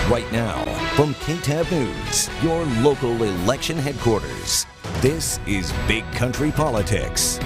Right now, from KTAB News, your local election headquarters, this is Big Country Politics.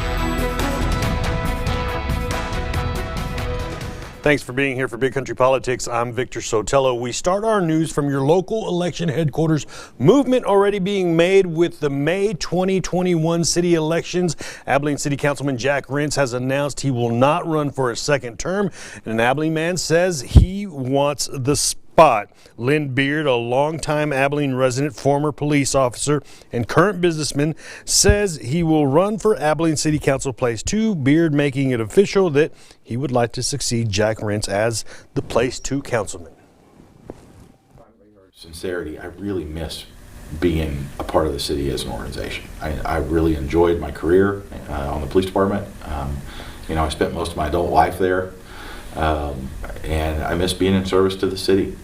Thanks for being here for Big Country Politics. I'm Victor Sotelo. We start our news from your local election headquarters. Movement already being made with the May 2021 city elections. Abilene City Councilman Jack Rentz has announced he will not run for a second term. And an Abilene man says he wants the spot. Lynn Beard, a longtime Abilene resident, former police officer, and current businessman, says he will run for Abilene City Council Place 2. Beard making it official that he would like to succeed Jack Rentz as the Place 2 councilman. Sincerity, I really miss being a part of the city as an organization. I really enjoyed my career on the police department. I spent most of my adult life there. And I miss being in service to the city.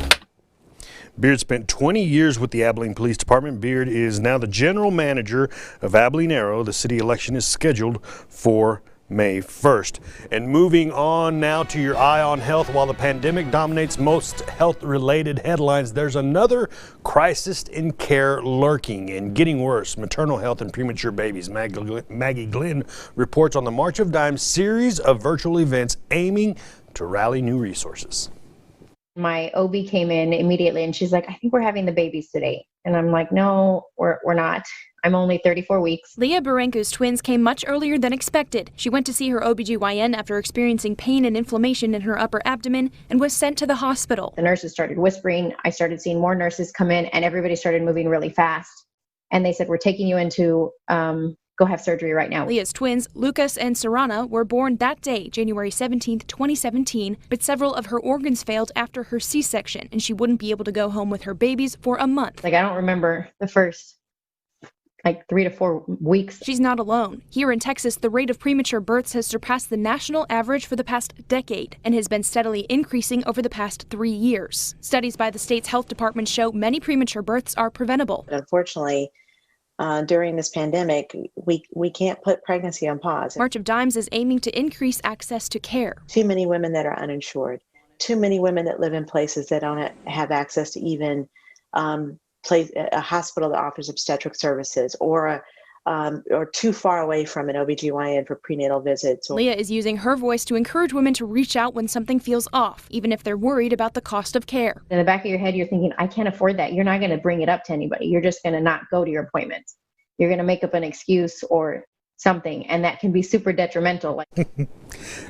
Beard spent 20 years with the Abilene Police Department. Beard is now the general manager of Abilene Aero. The city election is scheduled for May 1st. And moving on now to your eye on health. While the pandemic dominates most health-related headlines, there's another crisis in care lurking and getting worse: maternal health and premature babies. Maggie Glenn reports on the March of Dimes series of virtual events aiming to rally new resources. My OB came in immediately and she's like, I think we're having the babies today. And I'm like, no, we're not. I'm only 34 weeks. Leah Barenko's twins came much earlier than expected. She went to see her OBGYN after experiencing pain and inflammation in her upper abdomen and was sent to the hospital. The nurses started whispering. I started seeing more nurses come in and everybody started moving really fast. And they said, we're taking you into go have surgery right now. Leah's twins, Lucas and Sarana, were born that day, January 17th, 2017, but several of her organs failed after her C-section, and she wouldn't be able to go home with her babies for a month. I don't remember the first 3 to 4 weeks. She's not alone. Here in Texas, the rate of premature births has surpassed the national average for the past decade and has been steadily increasing over the past 3 years. Studies by the state's health department show many premature births are preventable. Unfortunately, during this pandemic, we can't put pregnancy on pause. March of Dimes is aiming to increase access to care. Too many women that are uninsured, too many women that live in places that don't have access to even a hospital that offers obstetric services, or too far away from an OBGYN for prenatal visits. Leah is using her voice to encourage women to reach out when something feels off, even if they're worried about the cost of care. In the back of your head, you're thinking, I can't afford that. You're not going to bring it up to anybody. You're just going to not go to your appointments. You're going to make up an excuse or something, and that can be super detrimental.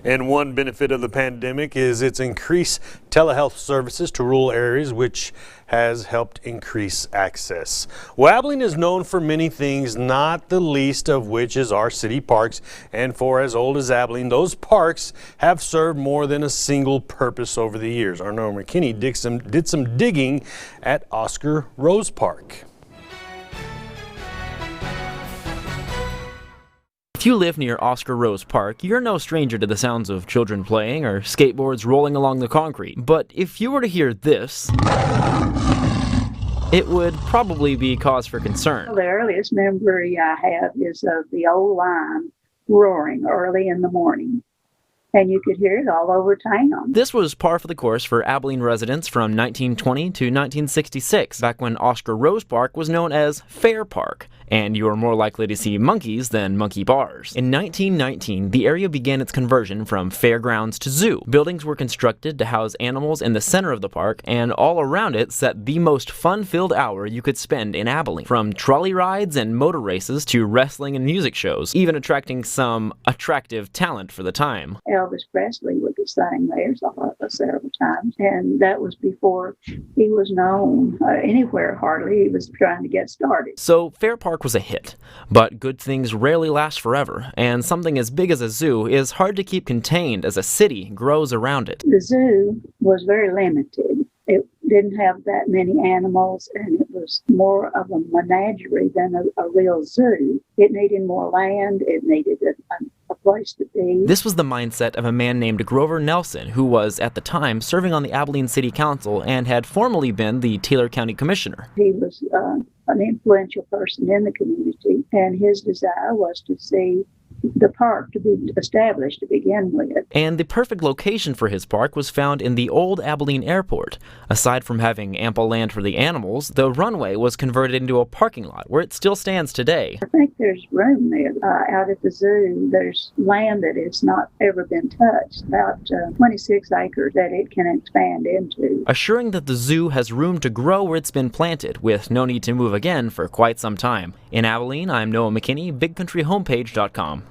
And one benefit of the pandemic is its increased telehealth services to rural areas, which has helped increase access. Well, Abilene is known for many things, not the least of which is our city parks. And for as old as Abilene, those parks have served more than a single purpose over the years. Our Norm McKinney did some digging at Oscar Rose Park. If you live near Oscar Rose Park, you're no stranger to the sounds of children playing or skateboards rolling along the concrete. But if you were to hear this, it would probably be cause for concern. The earliest memory I have is of the old line roaring early in the morning, and you could hear it all over town. This was par for the course for Abilene residents from 1920 to 1966, back when Oscar Rose Park was known as Fair Park, and you were more likely to see monkeys than monkey bars. In 1919, the area began its conversion from fairgrounds to zoo. Buildings were constructed to house animals in the center of the park, and all around it set the most fun-filled hour you could spend in Abilene. From trolley rides and motor races to wrestling and music shows, even attracting some attractive talent for the time. Elvis Presley would be sang there several times, and that was before he was known anywhere hardly. He was trying to get started. So Fair Park was a hit, but good things rarely last forever, and something as big as a zoo is hard to keep contained as a city grows around it. The zoo was very limited. It didn't have that many animals, and it was more of a menagerie than a real zoo. It needed more land. It needed a place to be. This was the mindset of a man named Grover Nelson, who was, at the time, serving on the Abilene City Council and had formerly been the Taylor County Commissioner. He was an influential person in the community, and his desire was to see the park to be established to begin with. And the perfect location for his park was found in the old Abilene airport. Aside from having ample land for the animals, the runway was converted into a parking lot where it still stands today. I think there's room there. Out at the zoo, there's land that has not ever been touched, about 26 acres that it can expand into. Assuring that the zoo has room to grow where it's been planted, with no need to move again for quite some time. In Abilene, I'm Noah McKinney, BigCountryHomepage.com.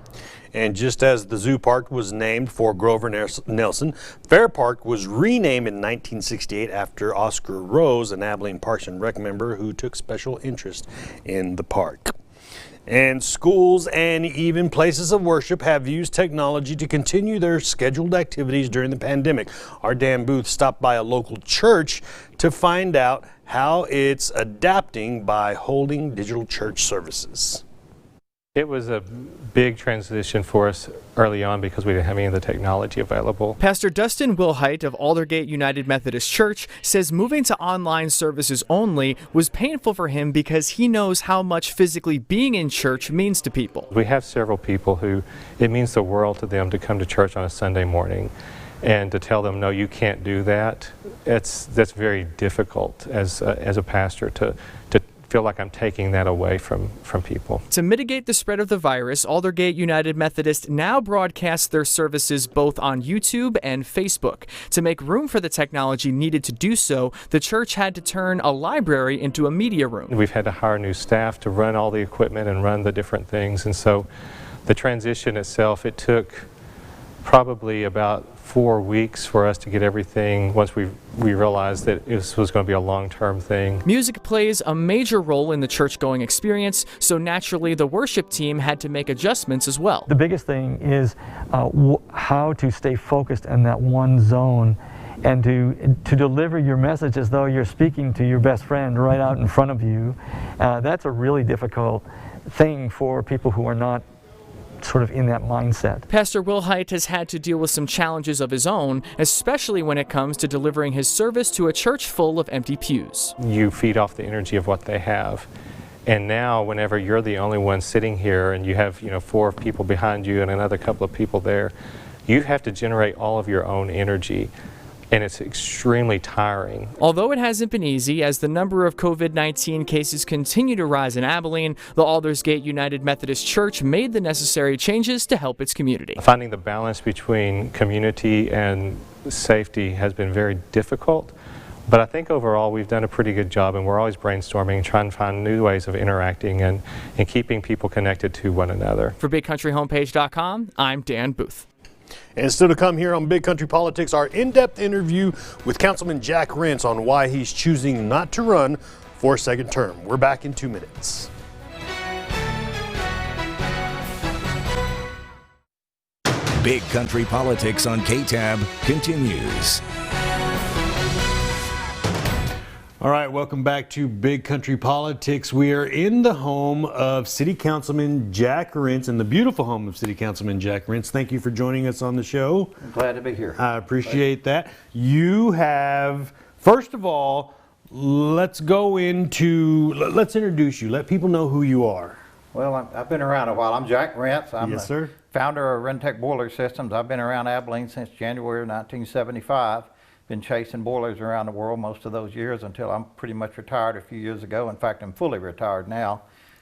And just as the zoo park was named for Grover Nelson, Fair Park was renamed in 1968 after Oscar Rose, an Abilene Parks and Rec member who took special interest in the park. And schools and even places of worship have used technology to continue their scheduled activities during the pandemic. Our Dan Booth stopped by a local church to find out how it's adapting by holding digital church services. It was a big transition for us early on because we didn't have any of the technology available. Pastor Dustin Wilhite of Aldergate United Methodist Church says moving to online services only was painful for him because he knows how much physically being in church means to people. We have several people who it means the world to them to come to church on a Sunday morning, and to tell them, no, you can't do that. That's very difficult as a pastor to feel like I'm taking that away from people. To mitigate the spread of the virus, Aldergate United Methodist now broadcasts their services both on YouTube and Facebook. To make room for the technology needed to do so, the church had to turn a library into a media room. We've had to hire new staff to run all the equipment and run the different things, and so the transition itself, it took probably about 4 weeks for us to get everything once we realized that this was going to be a long-term thing. Music plays a major role in the church-going experience, so naturally the worship team had to make adjustments as well. The biggest thing is how to stay focused in that one zone and to deliver your message as though you're speaking to your best friend right out in front of you. That's a really difficult thing for people who are not sort of in that mindset. Pastor Wilhite has had to deal with some challenges of his own, especially when it comes to delivering his service to a church full of empty pews. You feed off the energy of what they have. And now whenever you're the only one sitting here and you have 4 people behind you and another couple of people there, you have to generate all of your own energy. And it's extremely tiring. Although it hasn't been easy, as the number of COVID-19 cases continue to rise in Abilene, the Aldersgate United Methodist Church made the necessary changes to help its community. Finding the balance between community and safety has been very difficult, but I think overall we've done a pretty good job, and we're always brainstorming and trying to find new ways of interacting and keeping people connected to one another. For BigCountryHomepage.com, I'm Dan Booth. And still to come here on Big Country Politics, our in-depth interview with Councilman Jack Rentz on why he's choosing not to run for a second term. We're back in 2 minutes. Big Country Politics on KTAB continues. All right, welcome back to Big Country Politics. We are in the home of City Councilman Jack Rentz, in the beautiful home of City Councilman Jack Rentz. Thank you for joining us on the show. I'm glad to be here. I appreciate that. You have, first of all, let's introduce you. Let people know who you are. Well, I've been around a while. I'm Jack Rentz. I'm Yes, sir. founder of Rentz Boiler Systems. I've been around Abilene since January of 1975. Been chasing boilers around the world most of those years until I'm pretty much retired a few years ago. In fact, I'm fully retired now.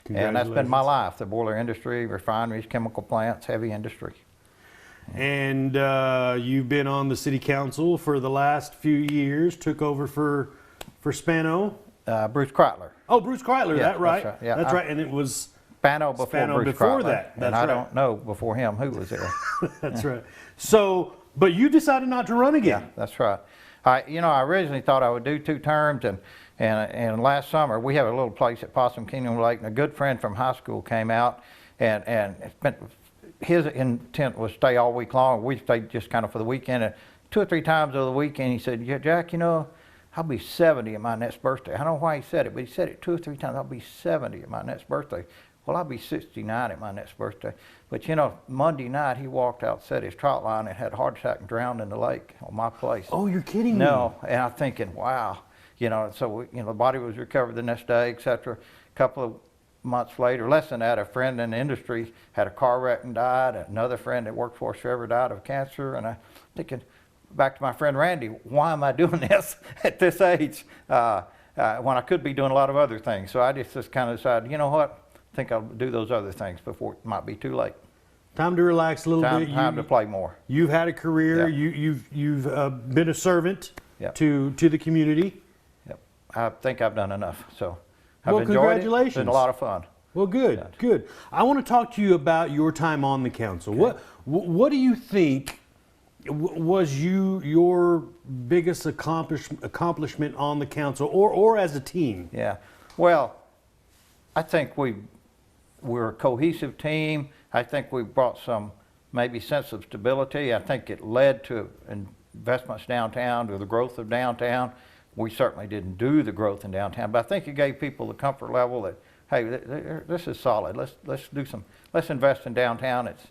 And that's been my life, the boiler industry, refineries, chemical plants, heavy industry. And you've been on the city council for the last few years, took over for Spano. Bruce Kreitler. Oh, Bruce Kreitler, Yeah, that's right. that's right, yeah. That's right, and it was Spano before Spano Bruce before Kreitler. that. That's and I right. don't know before him who was there. That's right. So, but you decided not to run again. Yeah, that's right. I originally thought I would do 2 terms, and last summer we have a little place at Possum Kingdom Lake, and a good friend from high school came out, and his intent was to stay all week long. We stayed just kind of for the weekend, and 2 or 3 times over the weekend he said, "Yeah, Jack, I'll be 70 at my next birthday." I don't know why he said it, but he said it 2 or 3 times. "I'll be 70 at my next birthday." Well, I'll be 69 at my next birthday. But Monday night he walked out, set his trout line, and had a heart attack and drowned in the lake on my place. Oh, you're kidding me. No, and I'm thinking, wow. So the body was recovered the next day, etc. A couple of months later, less than that, a friend in the industry had a car wreck and died. Another friend that worked for us forever died of cancer. And I'm thinking back to my friend Randy, why am I doing this at this age when I could be doing a lot of other things? So I just kind of decided, you know what, I think I'll do those other things before it might be too late. Time to relax a little bit. Time to play more. You've had a career. Yeah. You've been a servant Yep. to the community. Yep. I think I've done enough. So I've Well, enjoyed congratulations. it. It's been a lot of fun. Well, good, good. I want to talk to you about your time on the council. Okay. What do you think was your biggest accomplishment on the council, or as a team? Yeah. Well, I think we're a cohesive team. I think we brought some maybe sense of stability. I think it led to investments downtown, to the growth of downtown. We certainly didn't do the growth in downtown, but I think it gave people the comfort level that, hey, this is solid. Let's invest in downtown. It's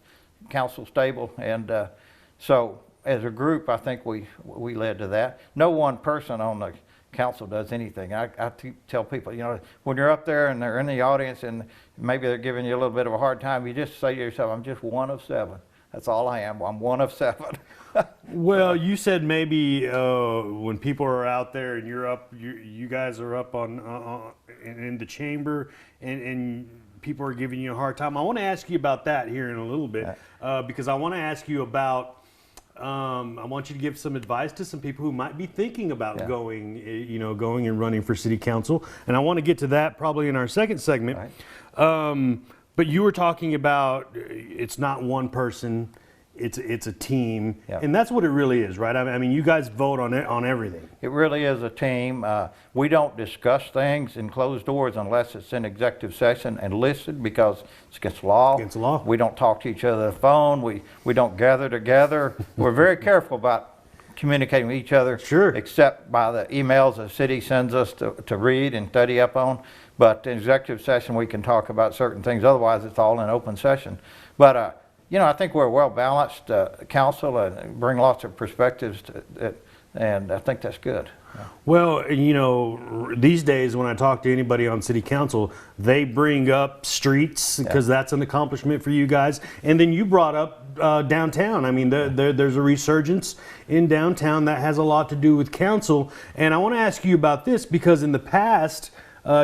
council stable, and so as a group, I think we led to that. No one person on the council does anything. I tell people, you know, when you're up there and they're in the audience and maybe they're giving you a little bit of a hard time, you just say to yourself, I'm just one of seven. That's all I am. I'm one of seven. Well, you said maybe when people are out there and you're up, you guys are up in the chamber and people are giving you a hard time. I want to ask you about that here in a little bit because I want to ask you about, I want you to give some advice to some people who might be thinking about going and running for city council. And I want to get to that probably in our second segment. Right. But you were talking about it's not one person, it's a team, and that's what it really is, right? I mean, you guys vote on everything. It really is a team. We don't discuss things in closed doors unless it's in executive session and listed because it's against the law. Against the law. We don't talk to each other on the phone. We don't gather together. We're very careful about communicating with each other, except by the emails the city sends us to read and study up on. But in executive session, we can talk about certain things. Otherwise, it's all in open session. But you know, I think we're a well-balanced council and bring lots of perspectives to it, and I think that's good. Well, you know, these days when I talk to anybody on city council, they bring up streets because that's an accomplishment for you guys. And then you brought up downtown. I mean, there's a resurgence in downtown that has a lot to do with council. And I want to ask you about this because in the past,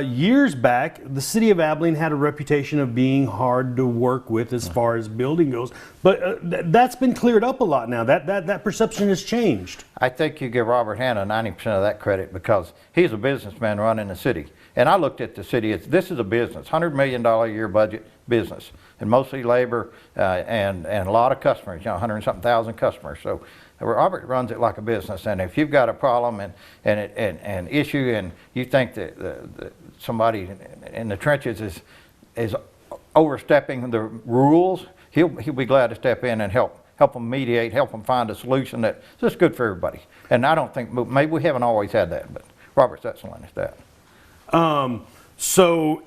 years back, the city of Abilene had a reputation of being hard to work with as far as building goes, but that's been cleared up a lot now. That perception has changed. I think you give Robert Hanna 90% of that credit because he's a businessman running the city. And I looked at the city, this is a business, $100 million a year budget business, and mostly labor and a lot of customers, you know, 100 and something thousand customers. So Robert runs it like a business, and if you've got a problem and an issue, and you think that somebody in the trenches is overstepping the rules, he'll be glad to step in and help them mediate, help them find a solution that's just good for everybody. And I don't think maybe we haven't always had that, but Robert's excellent at that. So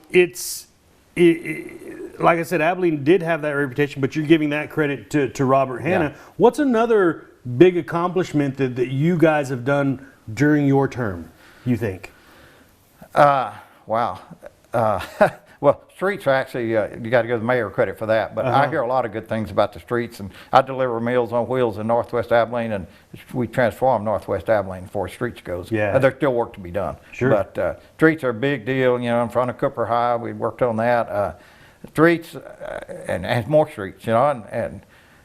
like I said, Abilene did have that reputation, but you're giving that credit to Robert Hanna. Yeah. What's another big accomplishment that you guys have done during your term, you think? Wow. Well, streets are actually, you got to give the mayor credit for that, but I hear a lot of good things about the streets, and I deliver Meals on Wheels in Northwest Abilene, and we transform Northwest Abilene as far as streets goes. Yeah. There's still work to be done. Sure. But streets are a big deal, you know, in front of Cooper High, we worked on that. Streets, and more streets, you know, and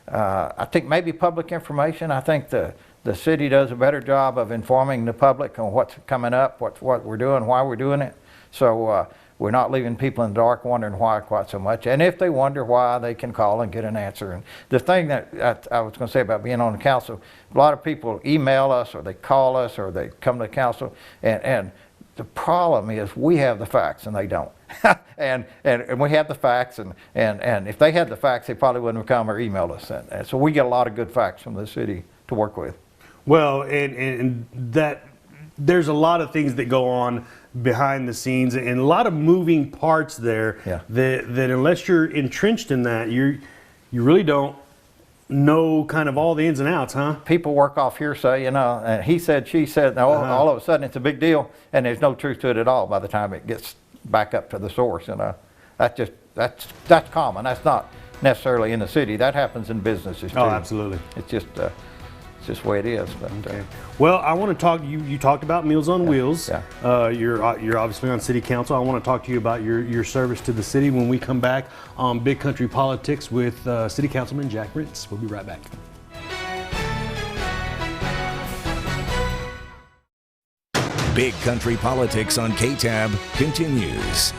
I think maybe public information. I think the city does a better job of informing the public on what's coming up, what we're doing, why we're doing it. So we're not leaving people in the dark wondering why quite so much. And if they wonder why, they can call and get an answer. And the thing that I was going to say about being on the council, a lot of people email us or they call us or they come to the council, and the problem is we have the facts and they don't. and we have the facts, and if they had the facts, they probably wouldn't have come or emailed us. And so we get a lot of good facts from the city to work with. Well, and that there's a lot of things that go on behind the scenes and a lot of moving parts there that unless you're entrenched in that, you really don't know kind of all the ins and outs, huh? People work off hearsay, you know, and he said, she said, and all of a sudden it's a big deal, and there's no truth to it at all by the time it gets back up to the source, you know. that's common. That's not necessarily in the city. That happens in businesses too. Oh, absolutely. It's just the way it is. But, okay. Well, I want to talk. You talked about Meals on Wheels. Yeah. You're obviously on City Council. I want to talk to you about your service to the city when we come back on Big Country Politics with City Councilman Jack Rentz. We'll be right back. Big Country Politics on KTAB continues.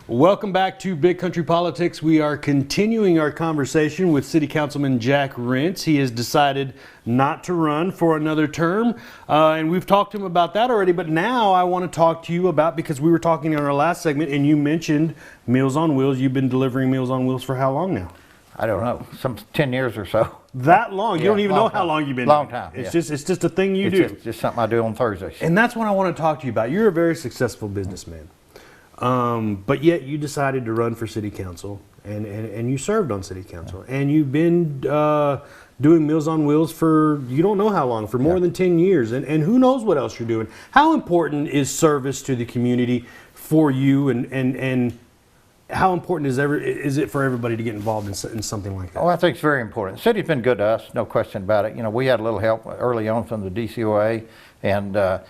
Welcome back to Big Country Politics. We are continuing our conversation with City Councilman Jack Rentz. He has decided not to run for another term, and we've talked to him about that already, but now I want to talk to you about, because we were talking in our last segment and you mentioned Meals on Wheels. You've been delivering Meals on Wheels for how long now? I don't know, some 10 years or so. That long? You don't even know how long you've been doing it. Long time. It's just a thing you do. It's just something I do on Thursdays. And that's what I want to talk to you about. You're a very successful businessman. But yet you decided to run for city council, and you served on city council, and you've been doing Meals on Wheels for you don't know how long, for more than 10 years, and who knows what else you're doing. How important is service to the community for you, and how important is it for everybody to get involved in something like that? Oh, I think it's very important. The city's been good to us, no question about it. You know, we had a little help early on from the DCOA, and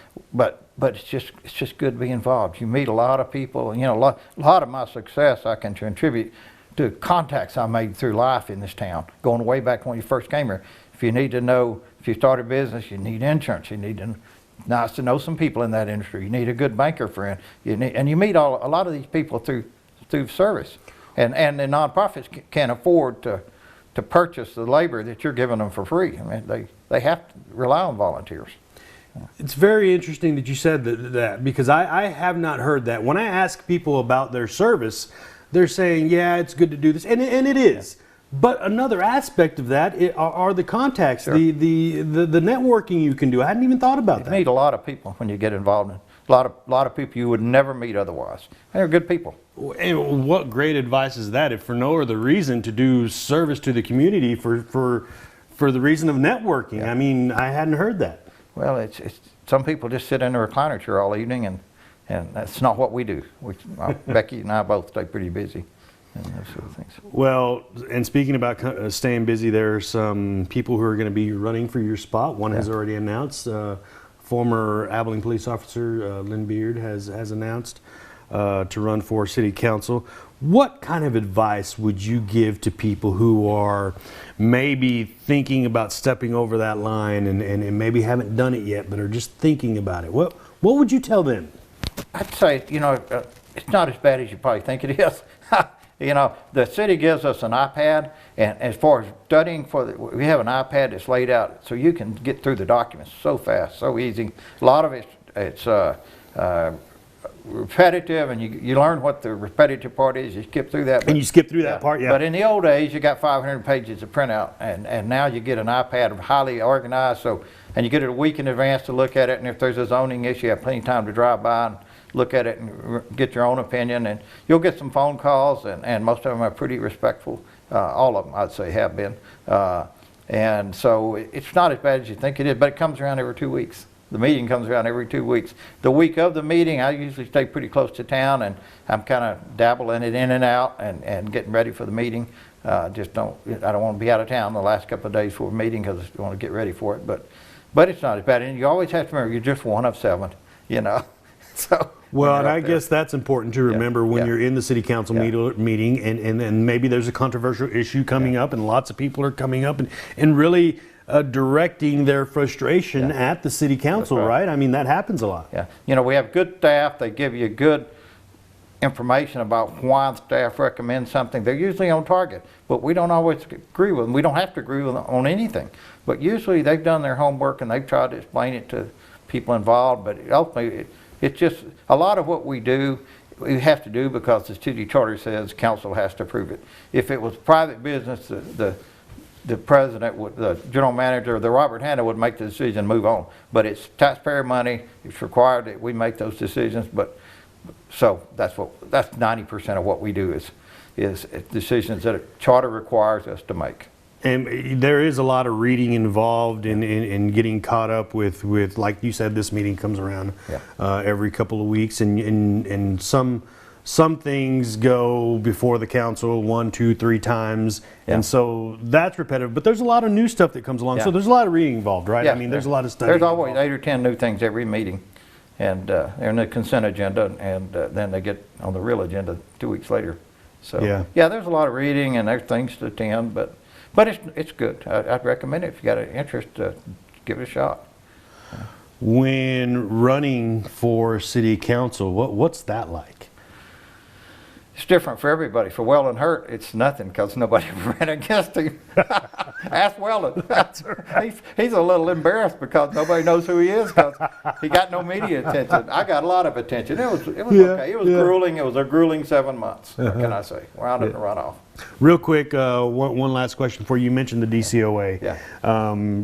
but it's just good to be involved. You meet a lot of people, and you know, a lot of my success I can contribute to contacts I made through life in this town, going way back when you first came here. If you need to know, if you start a business, you need insurance, you need nice to know some people in that industry. You need a good banker friend, and you meet a lot of these people through service, and the nonprofits can't afford to purchase the labor that you're giving them for free. I mean, they have to rely on volunteers. It's very interesting that you said that because I have not heard that. When I ask people about their service, they're saying, yeah, it's good to do this, and it is. Yeah. But another aspect of that are the contacts, sure. the networking you can do. I hadn't even thought about that. You meet a lot of people when you get involved in it. A lot of people you would never meet otherwise. They're good people. And what great advice is that, if for no other reason to do service to the community for the reason of networking? Yeah. I mean, I hadn't heard that. Well, it's some people just sit in a recliner chair all evening, and that's not what we do. Becky and I both stay pretty busy and those sort of things. Well, and speaking about staying busy, there are some people who are going to be running for your spot. One has already announced. Former Abilene police officer Lynn Beard has announced to run for city council. What kind of advice would you give to people who are maybe thinking about stepping over that line and maybe haven't done it yet but are just thinking about it? What would you tell them? I'd say, you know, it's not as bad as you probably think it is. You know, the city gives us an iPad, and as far as studying we have an iPad that's laid out so you can get through the documents so fast, so easy. A lot of it's repetitive, and you learn what the repetitive part is. You skip through that. And you skip through that part, yeah. But in the old days, you got 500 pages of printout, and now you get an iPad highly organized, and you get it a week in advance to look at it, and if there's a zoning issue, you have plenty of time to drive by and look at it and get your own opinion, and you'll get some phone calls, and most of them are pretty respectful. All of them, I'd say, have been. And so it's not as bad as you think it is, but it comes around every 2 weeks. The meeting comes around every 2 weeks. The week of the meeting, I usually stay pretty close to town, and I'm kind of dabbling it in and out and getting ready for the meeting. I don't want to be out of town the last couple of days for a meeting because I want to get ready for it. But it's not as bad, and you always have to remember you're just one of 7, you know. So. Well, and I guess that's important to remember when you're in the city council meeting and maybe there's a controversial issue coming up and lots of people are coming up and really directing their frustration at the city council, right? I mean, that happens a lot. Yeah. You know, we have good staff. They give you good information about why the staff recommends something. They're usually on target, but we don't always agree with them. We don't have to agree with them on anything. But usually they've done their homework and they've tried to explain it to people involved, but ultimately it's just a lot of what we do, we have to do because the city charter says council has to approve it. If it was private business, the president, the general manager, the Robert Hanna would make the decision and move on. But it's taxpayer money, it's required that we make those decisions, so that's 90% of what we do is decisions that a charter requires us to make. And there is a lot of reading involved in getting caught up with, like you said, this meeting comes around every couple of weeks, and some things go before the council 1, 2, 3 times, and so that's repetitive. But there's a lot of new stuff that comes along, so there's a lot of reading involved, right? Yeah, I mean, there's a lot of study. There's always 8 or 10 new things every meeting, and they're in the consent agenda, and then they get on the real agenda 2 weeks later. So yeah, there's a lot of reading, and there's things to attend, but it's good. I'd recommend it if you got an interest. Give it a shot. When running for city council, what's that like? It's different for everybody. For Weldon Hurt, it's nothing because nobody ran against him. Ask Weldon. He's a little embarrassed because nobody knows who he is because he got no media attention. I got a lot of attention. It was okay. It was grueling. It was a grueling 7 months. What can I say? Round in the runoff. Real quick, one last question for you. You mentioned the DCOA. Yeah.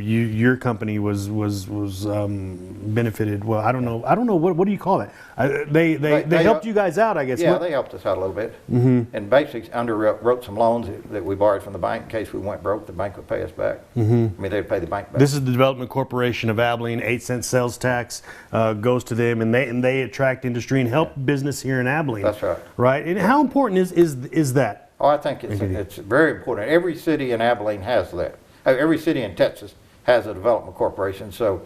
Your company was benefited. Well, I don't know. What do you call it? They helped you guys out, I guess. Yeah, they helped us out a little bit. Mm-hmm. And basically underwrote some loans that we borrowed from the bank in case we went broke. The bank would pay us back. Mm-hmm. I mean, they'd pay the bank back. This is the Development Corporation of Abilene. 8-cent sales tax goes to them, and they attract industry and help business here in Abilene. That's right. Right. And how important is that? Oh, I think it's very important. Every city in Abilene has that. Every city in Texas has a development corporation. So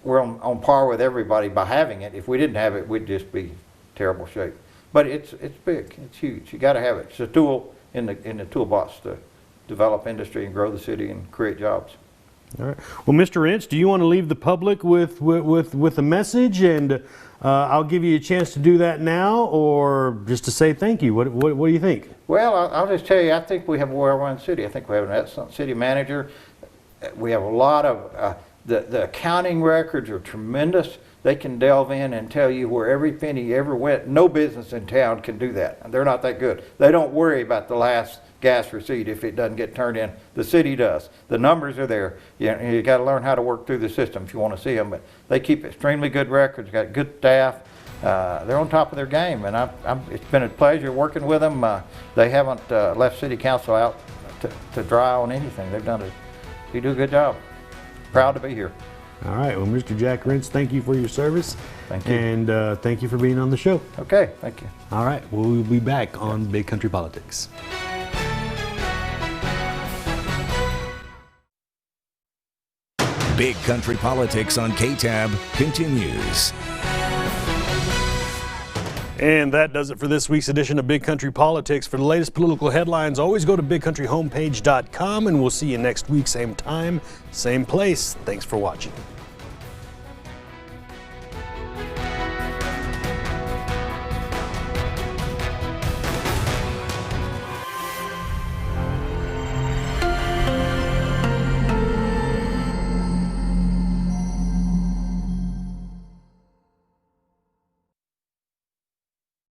we're on par with everybody by having it. If we didn't have it, we'd just be terrible shape. But it's big. It's huge. You got to have it. It's a tool in the toolbox to develop industry and grow the city and create jobs. All right. Well, Mr. Rentz, do you want to leave the public with a message? And I'll give you a chance to do that now, or just to say thank you. What do you think? Well, I'll just tell you, I think we have a well-run city. I think we have an excellent city manager. We have a lot of, the accounting records are tremendous. They can delve in and tell you where every penny ever went. No business in town can do that. They're not that good. They don't worry about the last gas receipt if it doesn't get turned in. The city does. The numbers are there. You got to learn how to work through the system if you want to see them. But they keep extremely good records. Got good staff. They're on top of their game, and it's been a pleasure working with them. They haven't left City Council out to dry on anything. They do a good job. Proud to be here. All right. Well, Mr. Jack Rentz, thank you for your service. Thank you. And thank you for being on the show. Okay. Thank you. All right. We'll be back on Big Country Politics. Big Country Politics on KTAB continues. And that does it for this week's edition of Big Country Politics. For the latest political headlines, always go to bigcountryhomepage.com, and we'll see you next week, same time, same place. Thanks for watching.